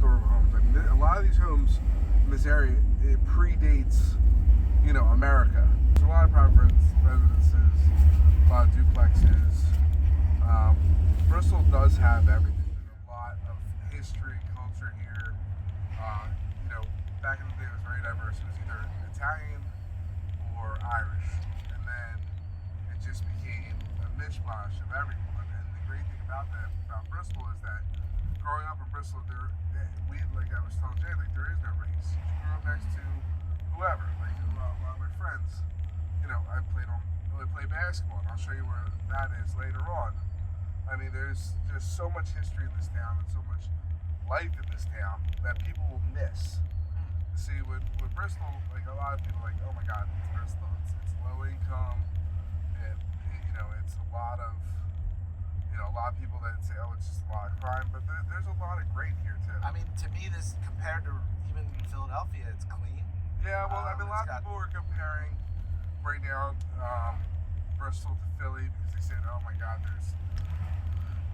historical homes. I mean, a lot of these homes in this area, it predates, America. There's a lot of private residences, a lot of duplexes. Bristol does have everything. There's a lot of history, culture here. Back in the day, it was very diverse. It was either Italian or Irish, and then it just became a mishmash of everyone. And the great thing about Bristol is that growing up in Bristol, like I was telling Jay, like there is no race. You grew up next to whoever. Like a lot of my friends, I play basketball, and I'll show you where that is later on. I mean, there's just so much history in this town and so much life in this town that people will miss. See, with Bristol, like a lot of people are like, oh my God, it's Bristol. It's low income. It's a lot of, a lot of people that say, oh, it's just a lot of crime. But there's a lot of great here too. I mean, to me, this compared to even Philadelphia, it's clean. Yeah, well, a lot of people are comparing right now Bristol to Philly because they said, oh my God, there's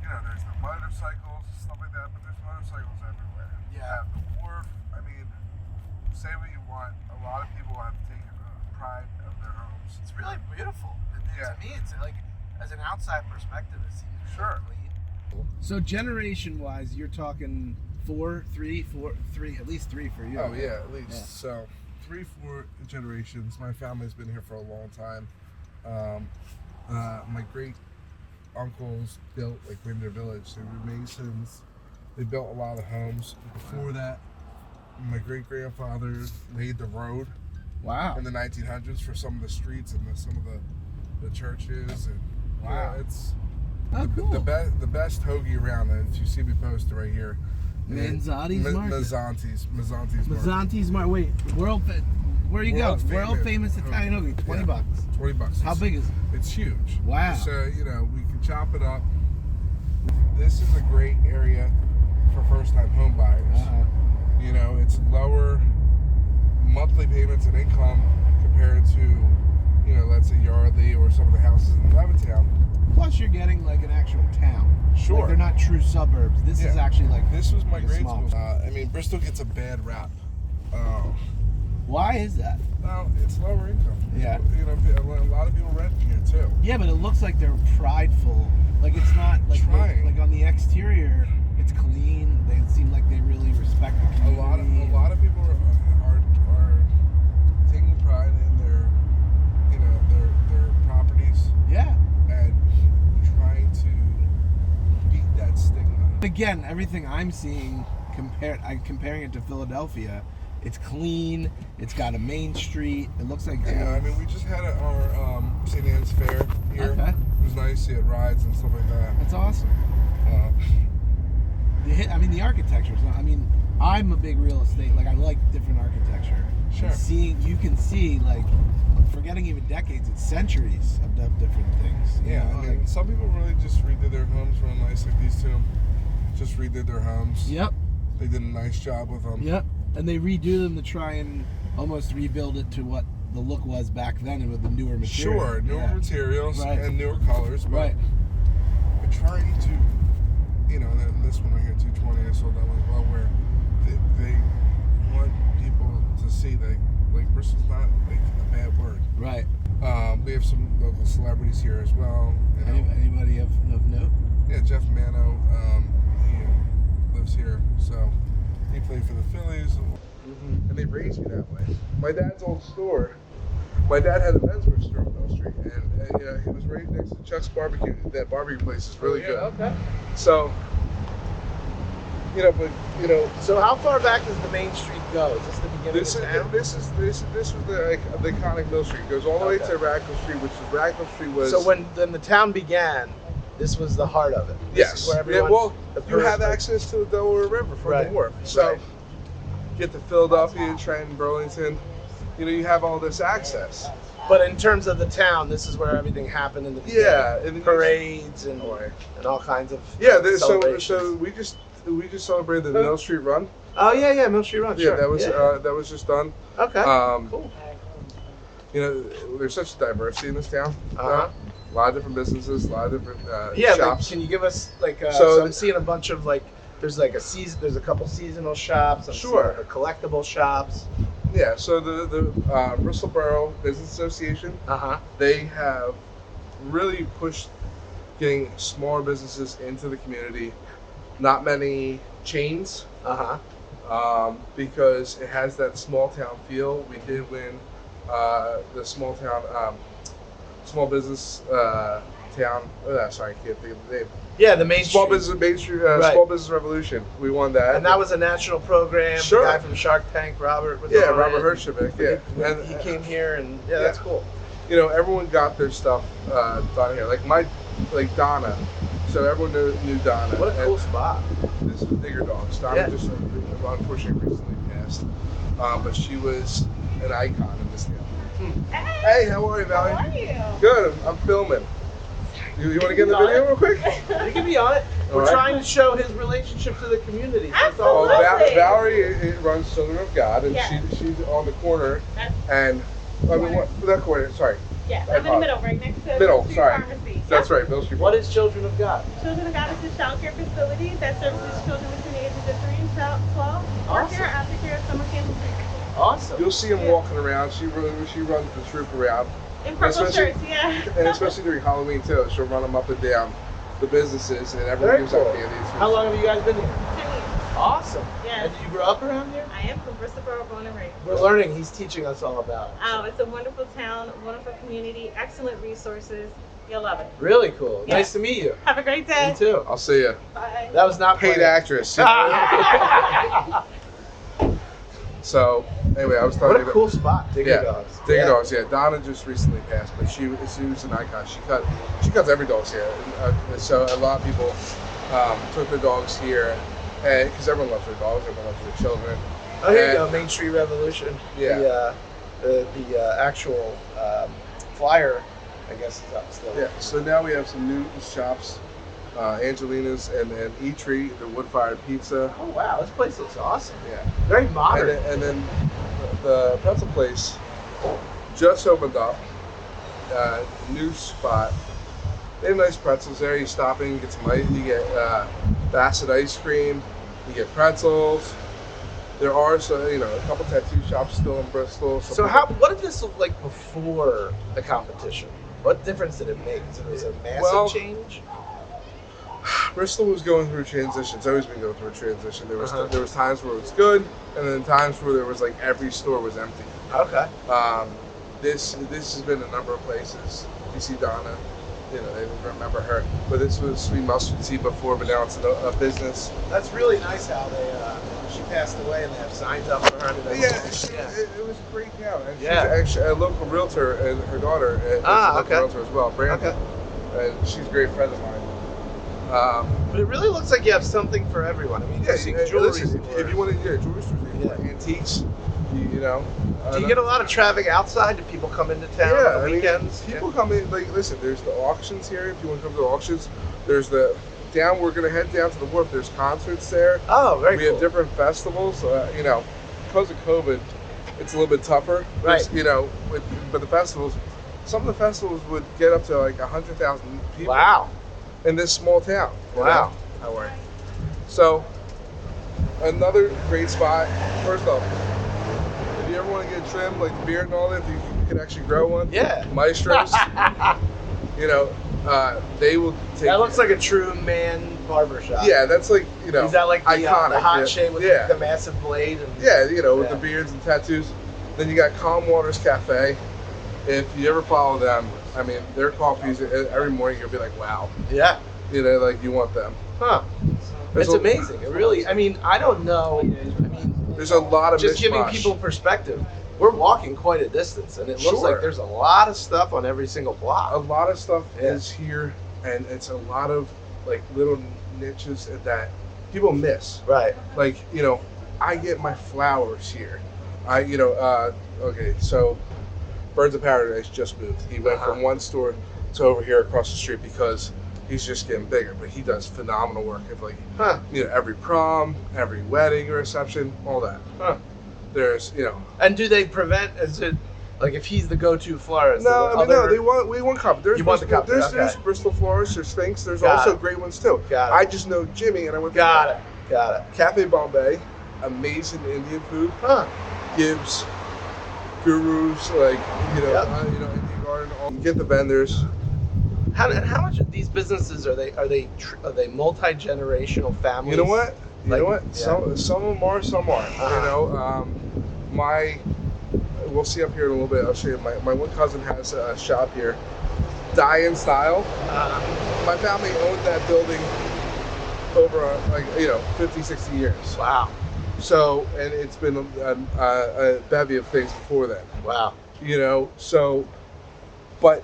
the motorcycles and stuff like that, but there's motorcycles everywhere. Yeah. The wharf. I mean, say what you want. A lot of people have taken pride of their homes. It's really beautiful. Yeah. To me, it's like, as an outside perspective, it seems Sure. clean. So generation-wise, you're talking three, at least three for you. Oh yeah, at least. Yeah. So 3-4 generations. My family's been here for a long time. My great uncles built like Winter Village. They were masons. They built a lot of homes. Before that, my great grandfather laid the road. Wow. In the 1900s for some of the streets and some of the churches and wow, it's cool. the best hoagie around. If you see me posted right here, Manzotti's Market. Mazzanti's Market. Wait, where you go? World famous Italian hoagie. $20. $20. How big is it? It's huge. Wow. So we can chop it up. This is a great area for first-time home buyers. It's lower monthly payments and income compared to, let's say Yardley or some of the houses in Levittown. Plus, you're getting like an actual town. Sure. Like, they're not true suburbs. This is actually like. This was my grade small. school. Bristol gets a bad rap. Why is that? Well, it's lower income. Yeah. A lot of people rent here too. Yeah, but it looks like they're prideful. Like it's not like like on the exterior, it's clean. They seem like they really respect the community. A lot of people are taking pride in their properties. Yeah. And trying to beat that stigma. Again, everything I'm seeing comparing it to Philadelphia, it's clean. It's got a main street. It looks like we just had our St. Anne's Fair here. Okay. It was nice. You had rides and stuff like that. That's awesome. The architecture. I'm a big real estate. Like I like different architecture. Sure. And you can see like, forgetting even decades, it's centuries of different things. Yeah. Some people really just redid their homes real nice, like these two. Just redid their homes. Yep. They did a nice job with them. Yep. And they redo them to try and almost rebuild it to what the look was back then and with the newer material. Sure, newer materials and newer colors, but right. We're trying to, this one right here, 220, I sold that one as well, where they want people to see that, like, Bristol's not, like, a bad word. Right. We have some local celebrities here as well. Anybody of note? Yeah, Jeff Mano, he lives here, so he played for the Phillies, and they raised you that way. My dad's old store, my dad had a menswear store on Mill Street, and it was right next to Chuck's Barbecue. That barbecue place is really good. Okay. So, So how far back does the main street go? Is this the beginning of town? This was the iconic Mill Street. It goes all the way to Radcliffe Street, which is Radcliffe Street was. So when the town began, this was the heart of it. Yes. Is where everyone, you have access to the Delaware River from the wharf. So get to Philadelphia, Trenton, Burlington. You have all this access. But in terms of the town, this is where everything happened in the beginning. And parades and all kinds of so we just celebrated the Mill Street Run. Oh yeah, Mill Street Run. Yeah, sure. That was just done. Okay. Cool. There's such diversity in this town. Uh-huh. A lot of different businesses, a lot of different Yeah, shops. can you give us so I'm seeing a bunch of There's like there's a couple seasonal shops. I'm Sure. seeing the collectible shops. Yeah, so the Bristol Borough Business Association, they have really pushed getting smaller businesses into the community. Not many chains, because it has that small town feel. We did win the small business town. Sorry, I can't think of the name. Yeah, the Main Small Street. Business Main Street, Right. Small Business Revolution. We won that, And that was a national program. Sure. The guy from Shark Tank, Robert, was on Robert it. Hershevik. Yeah, And he came here, and that's cool. You know, everyone got their stuff done here. Like Donna. So everyone knew Donna. What a cool spot. This is Digger Dogs. Donna just unfortunately recently passed, but she was an icon in this town. Hey, how are you, Valerie? How are you? Good. I'm filming. You want to get in the video real quick? You can be on it. We're trying to show his relationship to the community. Absolutely. Well, Valerie runs Children of God, and Yeah. she's on the corner. And that corner? Sorry. Yes, I'm in the middle, right next to Middle, Mill Street sorry. Pharmacy. That's right, Mill Street. What is Children of God? Children of God is a child care facility that services children between the ages of 3 and 12. Awesome. Care, aftercare, summer camp, and preschool. Awesome. You'll see him walking around. She runs the troop around. In purple Especially- shirts, yeah. And especially during Halloween too, she'll run them up and down the businesses, and everyone Very gives cool. out candy. How long have you guys been here? 10 years. Awesome. Yes. And you grew up around here? I am from Bristol Borough, born and raised. We're learning. He's teaching us all about it. It's a wonderful town, wonderful community, excellent resources. You'll love it. Really cool. Yeah. Nice to meet you. Have a great day. Me too. I'll see you. Bye. That was not Paid planned. actress. So anyway, I was What talking a about cool spot. Digger yeah, Dogs. Digger Dogs. Yeah, Donna just recently passed, but she was an icon. She cuts every dog's hair. So a lot of people took their dogs here, because everyone loves their dogs, everyone loves their children. Oh, here you go. Main Street Revolution. Yeah. The actual flyer, I guess, is up still. Yeah. So now we have some new shops, Angelina's and Eatery, the wood-fired pizza. Oh wow, this place looks awesome. Yeah. Very modern. And then the pretzel place just opened up. New spot. They have nice pretzels there. You stop in, get some ice. You get Bassett ice cream. You get pretzels. There are a couple tattoo shops still in Bristol. So what did this look like before the competition? What difference did it make? Was it a massive change? Bristol was going through a transition. It's always been going through a transition. There was times where it was good, and then times where there was like every store was empty. Okay. This has been a number of places. You see Donna, they remember her. But this was Sweet Mustard Seed before, but now it's a business. That's really nice how she passed away and they have signs up for her. It was a great town. And Yeah. she's actually a local realtor, and her daughter is a local realtor as well, Brandon. Okay. And she's a great friend of mine. But it really looks like you have something for everyone. I mean, you're seeing jewelry. Listen, if you want to, jewelry stores, antiques, you know. Do you get a lot of traffic outside? Do people come into town on the weekends? People come in, listen, there's the auctions here. If you want to come to the auctions, there's we're going to head down to the wharf. There's concerts there. Oh, very cool. We have different festivals. Because of COVID, it's a little bit tougher. Right. But the festivals, some of the festivals would get up to like 100,000 people. Wow. In this small town. Wow. How are you? So, another great spot. First off, if you ever want to get trimmed, like the beard and all that, if you can actually grow one. Yeah. Maestros. They will take. That looks like a true man barbershop. Yeah, that's like Is that like the iconic. hot shade with the massive blade? And, with the beards and tattoos. Then you got Calm Waters Cafe. If you ever follow them, I mean, their coffees every morning you'll be like, wow. Yeah. You want them. Huh. It's amazing. It really. I mean, I don't know. There's a lot of just giving mishmash. people perspective. We're walking quite a distance, and it looks like there's a lot of stuff on every single block. A lot of stuff is here, and it's a lot of like little niches that people miss. Right. Like I get my flowers here. Okay, so Birds of Paradise just moved. He went from one store to over here across the street because he's just getting bigger. But he does phenomenal work. If every prom, every wedding reception, all that. There's And do they prevent? Is it like if he's the go-to florist? No. We want cup. There's There's Bristol florists. There's Sphinx. There's Got also it. great ones too. Got it. I just know Jimmy, and I went. Got it. Got it. Cafe Bombay, amazing Indian food. Huh. Gives gurus like Yep. Indian Garden. Get the vendors. How much of these businesses are they multi-generational families? You know what? Yeah. Some of them are, some aren't. Uh-huh. We'll see up here in a little bit. I'll show you. My one cousin has a shop here, Dye in Style. My family owned that building over 50, 60 years. Wow. So, and it's been a bevy of things before then. Wow. But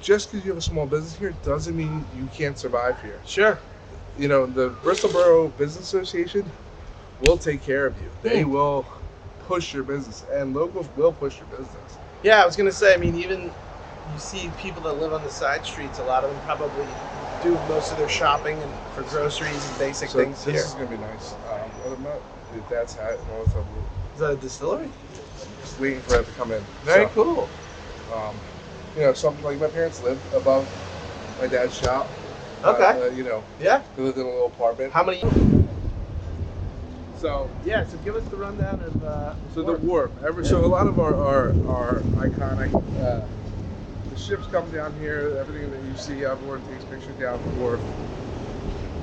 just because you have a small business here doesn't mean you can't survive here. Sure. The Bristol Borough Business Association will take care of you. They will push your business, and locals will push your business. Yeah, I was gonna say. I mean, even you see people that live on the side streets. A lot of them probably do most of their shopping and for groceries and basic things this here. is gonna be nice. I'm not dad's hat and all this stuff. Is that a distillery? Just waiting for that to come in. Very cool. Something like my parents lived above my dad's shop. Okay. Yeah. They lived in a little apartment. How many? So yeah. So give us the rundown of. the wharf. So a lot of our iconic. The ships come down here. Everything that you see, everyone takes pictures down the wharf.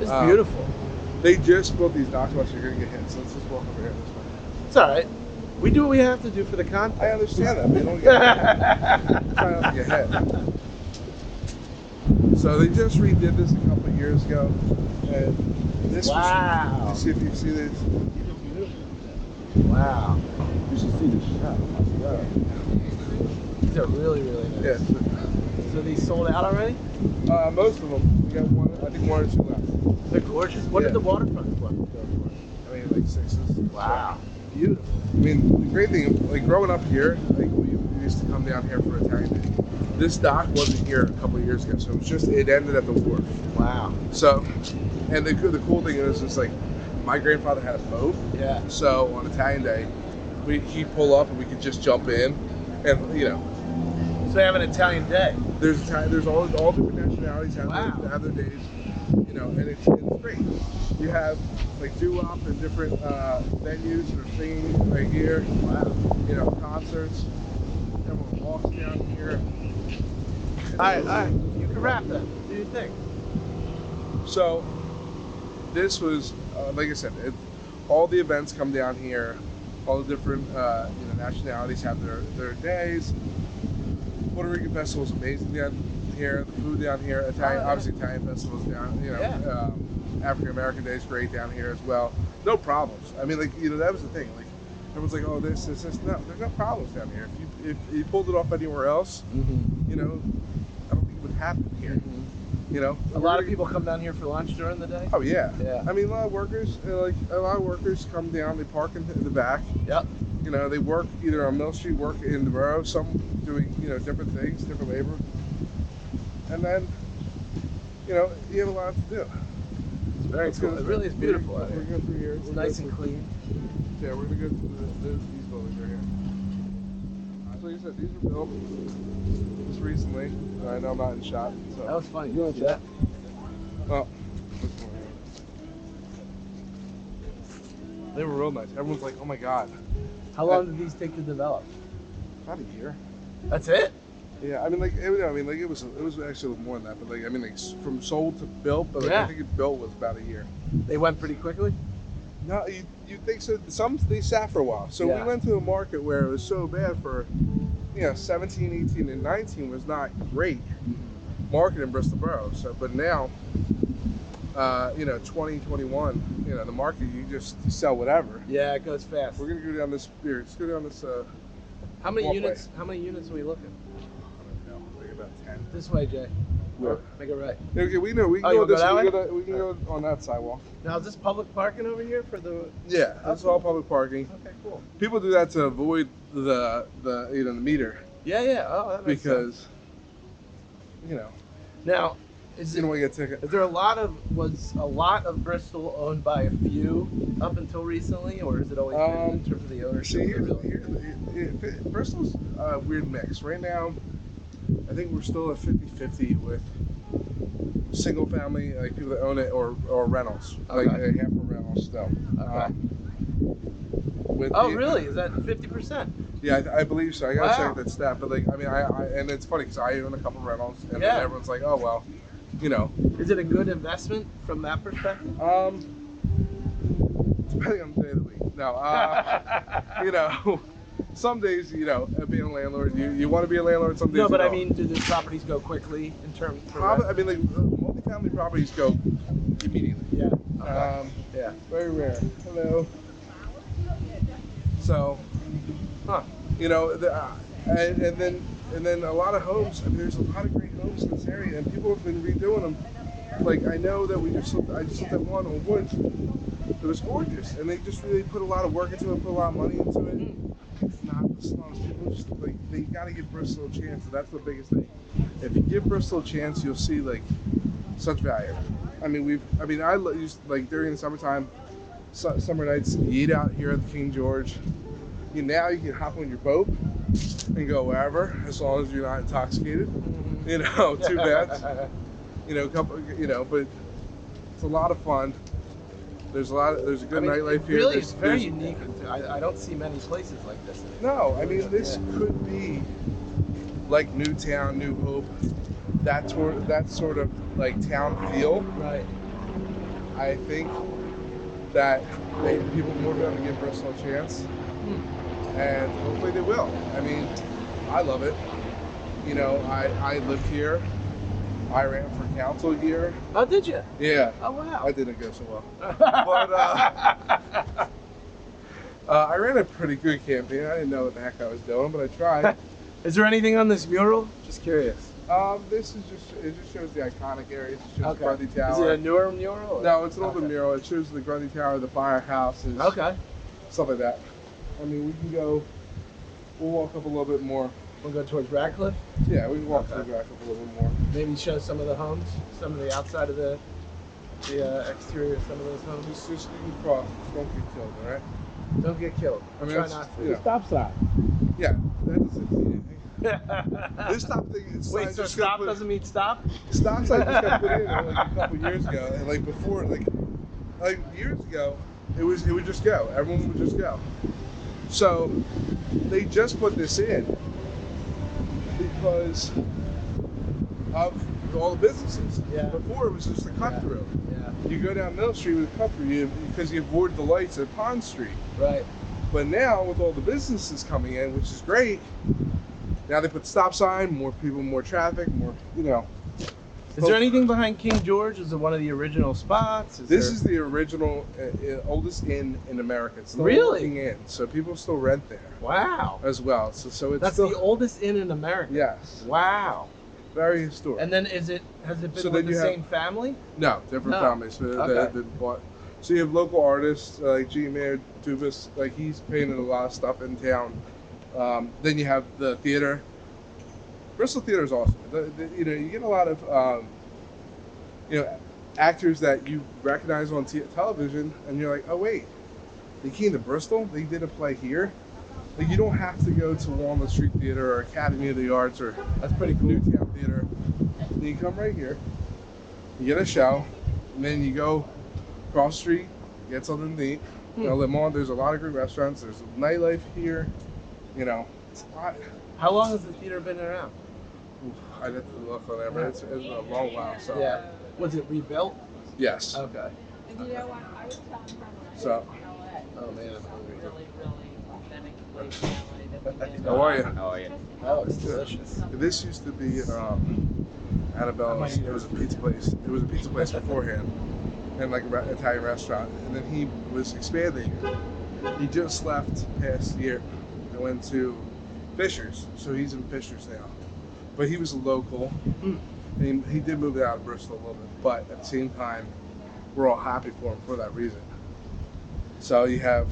It's beautiful. They just built these docks, so you're gonna get hit. So let's just walk over here this way. It's all right. We do what we have to do for the content. I understand that. They don't get hit. Try not to get hit. So they just redid this a couple of years ago, and this wow. See if you see this. Wow. You should see this shot. These are really, really nice. Yeah. So these sold out already? Most of them. We got one. I think 1 or 2 left. They're gorgeous. What did the waterfront go for? I mean, like 6s. Wow. Beautiful. I mean, the great thing, like growing up here, like we used to come down here for Italian Day. This dock wasn't here a couple of years ago, so it ended at the wharf. Wow. So, and the cool thing is, like, my grandfather had a boat. Yeah. So on Italian Day, he'd pull up and we could just jump in, and So they have an Italian day. there's all different nationalities have their days, and it's great. You have like doo-wop and different venues that are singing right here. Wow. Concerts. Everyone walks down here. All right. You can wrap that. Do your thing. So this was, like I said, all the events come down here. All the different nationalities have their days. Puerto Rican festival is amazing down here. The food down here, obviously Italian festivals down. African American Day is great down here as well. No problems. I mean, that was the thing. Like everyone's like, oh, this. No, there's no problems down here. If you pulled it off anywhere else, I don't think it would happen here. A lot of people come down here for lunch during the day. Oh yeah. Yeah. I mean, a lot of workers come down. They park in the back. Yep. They work either on Mill Street, work in the borough. Some doing different things, different labor, and then you have a lot to do. It's very cool. It really is beautiful out We're here. going through here. It's nice and clean. Yeah, we're gonna go through these buildings right here. So like I said, these were built just recently. I know I'm not in shot. So. That was funny. You want that? Oh. They were real nice. Everyone's like, "Oh my god." How long did these take to develop? About a year. That's it? Yeah, I mean, it was actually more than that, but from sold to built, but I think it built was about a year. They went pretty quickly. No, you think so? Some they sat for a while. So we went to a market where it was so bad for, 17, 18, and 19 was not great market in Bristol Borough. So, but now, 2021, the market you sell whatever. Yeah, it goes fast. We're gonna go down this. Here, let's go down this. How many walkway. units? How many units are we looking? I don't know. Like about 10. This way, Jay. Where? Make it right. Okay, we know. We can you go wanna this. go that We can go on that sidewalk. Now, is this public parking over here for the? Yeah, that's all public parking. Okay, cool. People do that to avoid the meter Yeah. Oh, that makes sense. because Now, is you don't want to get a ticket. Is there was a lot of Bristol owned by a few up until recently, or has it always been in terms of the ownership? Bristol's a weird mix. Right now, I think we're still at 50-50 with single family, like people that own it, or rentals, like Okay. half for rentals still. Okay. With Oh, the- really? Is that 50%? Yeah, I believe so. I gotta Wow. check that stat, but like, I mean, I and it's funny because I own a couple rentals, and Yeah. then everyone's like, oh well, you know, Is it a good investment from that perspective? depending on the day of the week. No, you know, some days, you know, being a landlord, you want to be a landlord. Some days, No, but you I don't. mean, do the properties go quickly in terms? Probably, I mean, like multifamily properties go immediately. Yeah. Okay. Yeah. Very rare. Hello. So, Huh. you know, and then a lot of homes. I mean, there's a lot of great homes in this area, and people have been redoing them. Like I know that I just looked at one on Woods. It was gorgeous, and they just really put a lot of work into it, put a lot of money into it. It's not the slums. People just like they got to give Bristol a chance, and that's the biggest thing. If you give Bristol a chance, you'll see like such value. I mean, I used like during the summertime, summer nights, you eat out here at the King George. Now you can hop on your boat and go wherever, as long as you're not intoxicated. You know, too bad. You know, but it's a lot of fun. There's a good nightlife here. Really, it's very unique. I don't see many places like this. No, I mean this could be like Newtown, New Hope, that sort of like town feel. Right. I think that people more going to give Bristol a chance, and hopefully they will. I mean, I love it. You know, I lived here. I ran for council here. Oh, did you? Yeah. Oh, wow. I didn't go so well. But I ran a pretty good campaign. I didn't know what the heck I was doing, but I tried. Is there anything on this mural? Just curious. This is it just shows the iconic areas. It shows the Grundy Is Tower. it a newer mural? Or? No, it's an older mural. It shows the Grundy Tower, the firehouses, stuff like that. I mean, we can go. We'll walk up a little bit more. We'll go towards Radcliffe. Yeah, we can walk towards Radcliffe a little bit more. Maybe show some of the homes, some of the outside of the exterior of some of those homes. Just you can cross. Just don't get killed, all right? Don't get killed. I mean, Try it's, not to. you know, Stop sign. yeah, that doesn't mean anything. This stop thing. Wait, so stop doesn't mean stop? Stop sign just got put in like a couple years ago, and like before, like years ago, it would just go. Everyone would just go. So they just put this in because of all the businesses. Yeah. Before it was just a cut through. Yeah. You go down Mill Street with a cut through because you avoid the lights at Pond Street. Right. But now with all the businesses coming in, which is great, now they put stop sign, more people, more traffic, more, you know. Is there anything behind King George? Is it one of the original spots? This is the original, oldest inn in America. It's still Really? working in, so people still rent there Wow. as well. So it's That's still, the oldest inn in America. Yes. Wow. Very historic. And then has it been So with then the you same family? No, different No. families. So, Okay. so you have local artists like G. Mayer Dubas, like he's painted a lot of stuff in town. Then you have the theater. Bristol Theater is awesome. You know, you get a lot of you know, actors that you recognize on television, and you're like, oh wait, they came to Bristol. They did a play here. Like you don't have to go to Walnut Street Theater or Academy of the Arts or That's pretty cool. Newtown Theater. Then you come right here, you get a show, and then you go cross the street, get something to eat. You know, Le Mans, there's a lot of great restaurants. There's nightlife here. You know, it's a lot. How long has the theater been around? I'd have to look on that, but it's been a long while. So Yeah. Was it rebuilt? yes. Okay. And you know what? I was telling her when I So- was in LA, Oh man, I'm hungry. really, really authentic place in LA that we did. How are you? How are you? Oh, it's delicious. This used to be Annabella's. It was a pizza place. It was a pizza place beforehand, and like an Italian restaurant. And then he was expanding. He just left past year and went to Fisher's. So he's in Fisher's now. But he was a local. And he did move out of Bristol a little bit. But at the same time, we're all happy for him for that reason. So you have,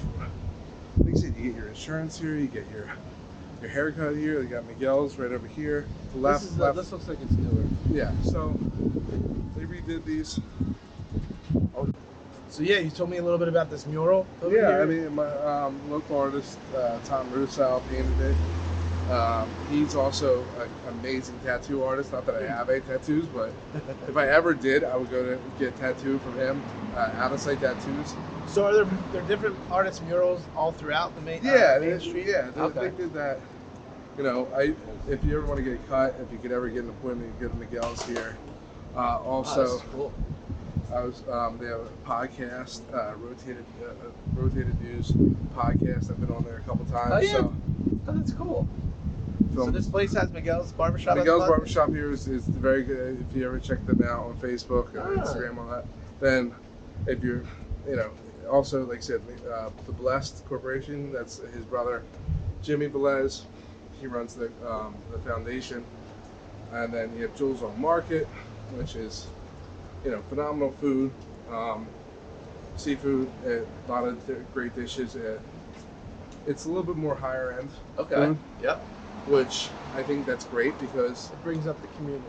like I said, you get your insurance here. You get your haircut here. You got Miguel's right over here. The left. This looks like it's newer. Yeah, so they redid these. So yeah, you told me a little bit about this mural over Yeah, here. I mean, my local artist, Tom Russo, painted it. He's also an amazing tattoo artist. Not that I have any tattoos, but if I ever did, I would go to get a tattoo from him. Out-of-sight tattoos. So are there different artist murals all throughout the main street? Yeah. Okay. They did that. If you ever want to get a cut, if you could ever get an appointment, you go to Miguel's here. Also, that's cool. they have a podcast, Rotated Views podcast. I've been on there a couple times. Oh, yeah. So, Oh, that's cool. So this place has Miguel's Barbershop. Miguel's Barbershop here is very good. If you ever check them out on Facebook and Instagram, on that, then if you're, also like I said, the Blessed Corporation. That's his brother, Jimmy Velez. He runs the foundation, and then you have Jules on Market, which is, phenomenal food, seafood, a lot of great dishes. It's a little bit more higher end food. Yep. Which I think that's great because It brings up the community.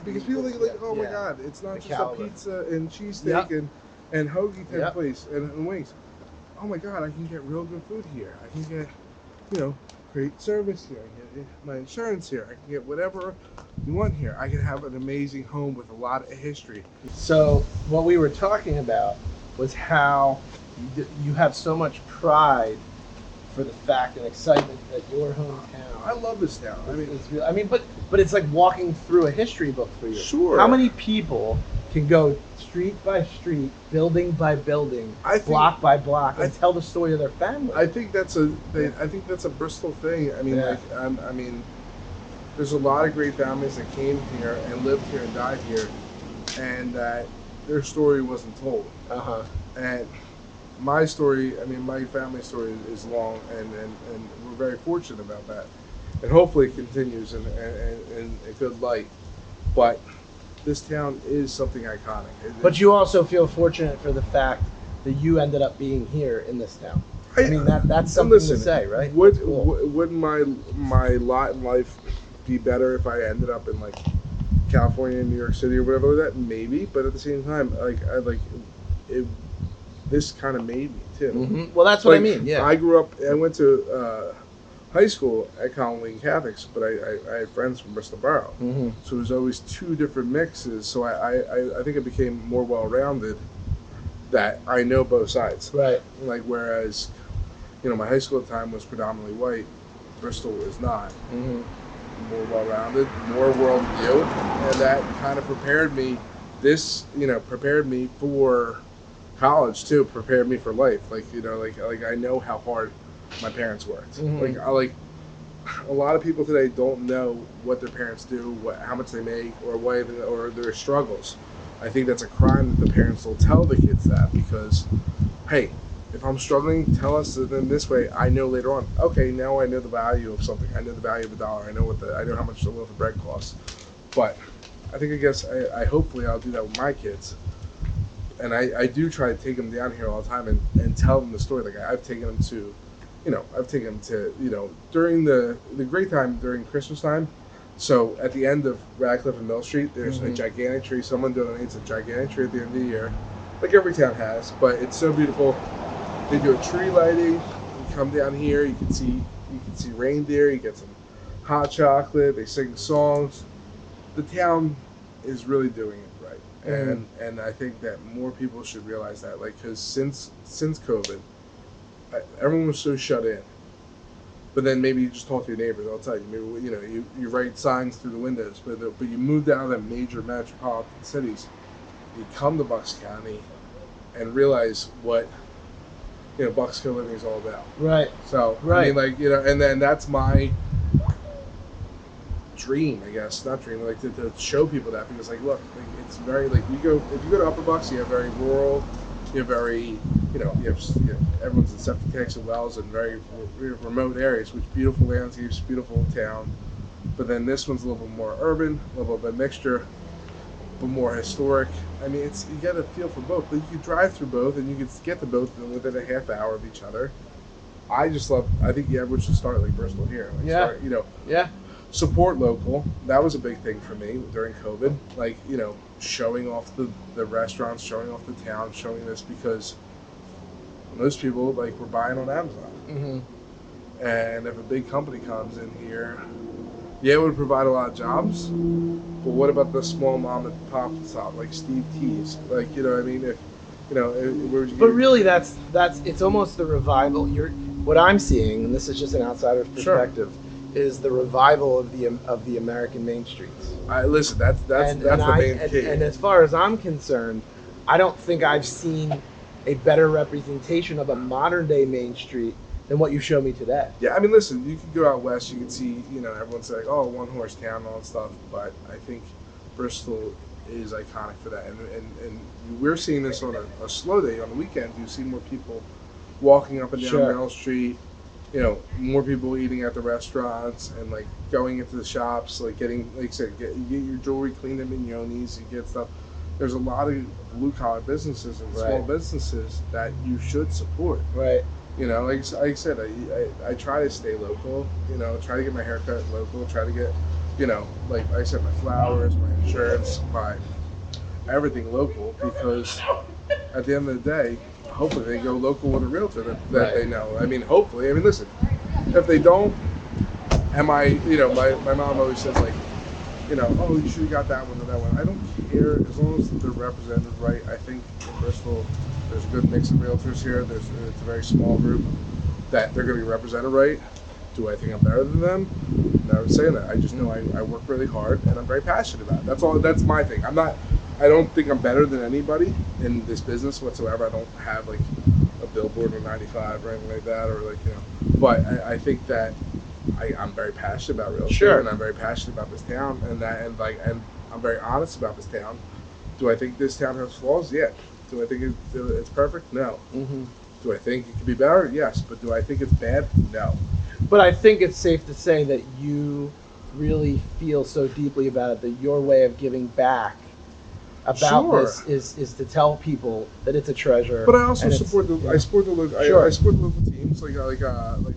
because people think like, oh my God, it's not The just caliber. a pizza and cheesesteak and hoagie type place and wings. Oh my God, I can get real good food here. I can get, great service here. I can get my insurance here. I can get whatever you want here. I can have an amazing home with a lot of history. So what we were talking about was how you have so much pride for the fact and excitement that your hometown. I love this town. But it's like walking through a history book for you. Sure. How many people can go street by street, building by building, block by block, and tell the story of their family? I think that's a Bristol thing. There's a lot of great families that came here and lived here and died here, and that their story wasn't told. And my story, my family story is long, and we're very fortunate about that. And hopefully it continues in a good light. But this town is something iconic. But you also feel fortunate for the fact that you ended up being here in this town. That's something to say, right? Wouldn't my lot in life be better if I ended up in like California, New York City, or whatever like that? Maybe, but at the same time, this kind of made me too. Mm-hmm. Well, that's what I mean. Yeah, I grew up. I went to high school at Colony Catholics, but I had friends from Bristol Borough, so it was always two different mixes. So I think I became more well-rounded. That I know both sides. Right. Like whereas, my high school time was predominantly white. Bristol is not. More well-rounded, more worldview, and that kind of prepared me. Prepared me for college too. Prepared me for life. Like I know how hard my parents worked. Like a lot of people today don't know what their parents do, how much they make, or their struggles. I think that's a crime that the parents will tell the kids that because, hey, if I'm struggling, tell us in this way. I know later on. Okay, now I know the value of something. I know the value of $1. I know how much a loaf of bread costs. But I hopefully I'll do that with my kids. And I do try to take them down here all the time and tell them the story. Like I've taken them to, during the great time during Christmas time. So at the end of Radcliffe and Mill Street, there's a gigantic tree. Someone donates a gigantic tree at the end of the year, like every town has. But it's so beautiful. They do a tree lighting. You come down here, you can see reindeer. You get some hot chocolate. They sing songs. The town is really doing it right, and I think that more people should realize that. Like, because since COVID, everyone was so shut in. But then maybe you just talk to your neighbors. I'll tell you. Maybe you write signs through the windows. But you moved out of the major metropolitan cities. You come to Bucks County, and realize what Bucks County living is all about. Right. So and then that's my dream, I guess. Not dream, like to show people that because look, it's very if you go to Upper Bucks, you have very rural. You have very, everyone's in septic tanks and wells in very remote areas, which beautiful landscapes, beautiful town. But then this one's a little bit more urban, a little bit mixture, but more historic. You got to feel for both. But you could drive through both, and you could get to both within a half hour of each other. I think everyone should start like Bristol here. Support local. That was a big thing for me during COVID. Showing off the restaurants, showing off the town, showing this because most people were buying on Amazon. And if a big company comes in here, yeah, it would provide a lot of jobs. But what about the small mom and pop shop like Steve T's? Like, you know what I mean? If you know, where would you But get- really, that's it's almost the revival. What I'm seeing, and this is just an outsider's Sure. perspective, is the revival of the American main streets. Listen, that's the main key. And as far as I'm concerned, I don't think I've seen a better representation of a modern day Main Street than what you showed me today. Yeah, I mean, listen, you can go out west, you can see, you know, everyone's like, oh, one horse town and all that stuff, but I think Bristol is iconic for that. And we're seeing this on a slow day. On the weekends, you see more people walking up and down Sure. Mill Street, you know, more people eating at the restaurants and, like, going into the shops, like, getting, like I said, you get your jewelry cleaned at Mignoni's, you get stuff. There's a lot of blue-collar businesses and small Right. businesses that you should support. Right. You know, like I said, I try to stay local. You know, try to get my haircut local. Try to get, you know, like I said, my flowers, my insurance, my everything local. Because at the end of the day, hopefully they go local with a realtor that Right. they know. I mean, hopefully. I mean, listen, if they don't, you know, my mom always says like, you know, oh, you should have got that one or that one. I don't care as long as they're represented right. I think in Bristol, there's a good mix of realtors here. It's a very small group that they're going to be represented right. Do I think I'm better than them? Never saying that. I just know I work really hard and I'm very passionate about it. That's all. That's my thing. I don't think I'm better than anybody in this business whatsoever. I don't have like a billboard or 95 or anything like that, or like, you know. But I think that I'm very passionate about real estate, Sure. and I'm very passionate about this town, and I'm very honest about this town. Do I think this town has flaws? Yeah. Do I think it's perfect? No. Mm-hmm. Do I think it could be better? Yes. But do I think it's bad? No. But I think it's safe to say that you really feel so deeply about it that your way of giving back about Sure. this is to tell people that it's a treasure. But I also and it's- support the yeah. I support the local Sure. I support the local teams like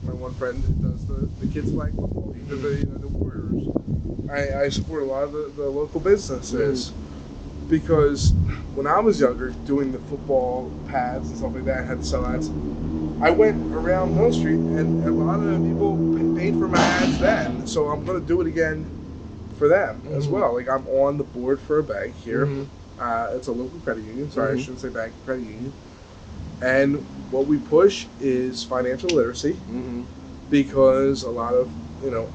my one friend does the kids flag football. He did the Warriors. I support a lot of the local businesses because when I was younger doing the football pads and stuff like that, I had to sell ads. I went around Mill Street and a lot of people paid for my ads then, so I'm gonna do it again for them as well. Like I'm on the board for a bank here. It's a local credit union. Sorry, I shouldn't say bank, credit union. And what we push is financial literacy because a lot of, you know,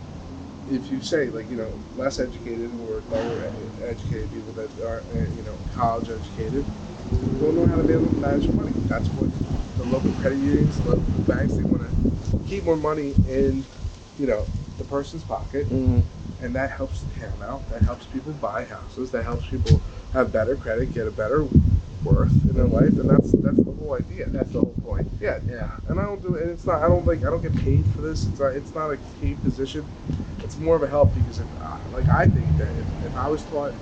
if you say like, you know, less educated or lower educated people that are, you know, college educated don't know how to manage money. That's what the local credit unions, the local banks, they want to keep more money in, you know, the person's pocket. And that helps the town out. That helps people buy houses. That helps people have better credit, get a better worth in their life, and that's the whole idea. That's the whole point. Yeah, Yeah. And I don't do it. And it's not. I don't get paid for this. It's not a paid position. It's more of a help because I think that if I was taught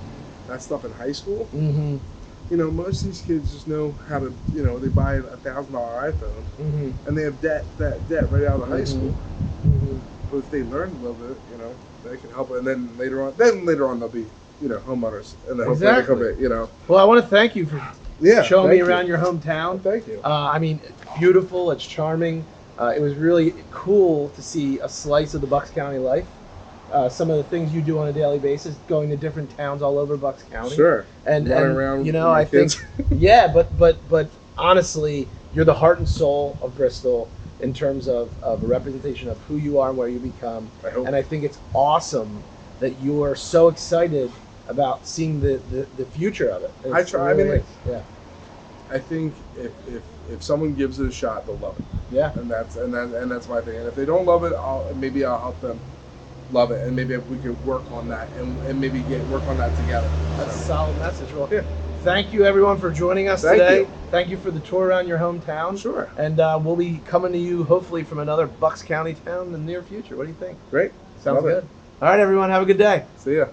that stuff in high school, you know, most of these kids just know how to, you know, they buy a $1,000 iPhone and they have debt right out of high school. But if they learn a little bit, you know, they can help. And then later on they'll be, you know, homeowners, and then hopefully they come in, you know. Well, I want to thank you for showing me around your hometown. Thank you. I mean, beautiful. It's charming. It was really cool to see a slice of the Bucks County life. Some of the things you do on a daily basis, going to different towns all over Bucks County. Sure. And Running around you know, with I kids. think, yeah, but honestly, you're the heart and soul of Bristol in terms of a representation of who you are and where you become. I hope. And I think it's awesome that you are so excited about seeing the future of it. I try. I mean, like, yeah, I think if someone gives it a shot, they'll love it. yeah. And that's my thing. And if they don't love it, maybe I'll help them love it, and maybe we could work on that, and maybe work on that together. That's a So, solid message. Well, yeah. Thank you everyone for joining us Thank today. you. Thank you for the tour around your hometown. Sure. And we'll be coming to you hopefully from another Bucks County town in the near future. What do you think? Great. Sounds Love it. good. All right, everyone. Have a good day. See ya.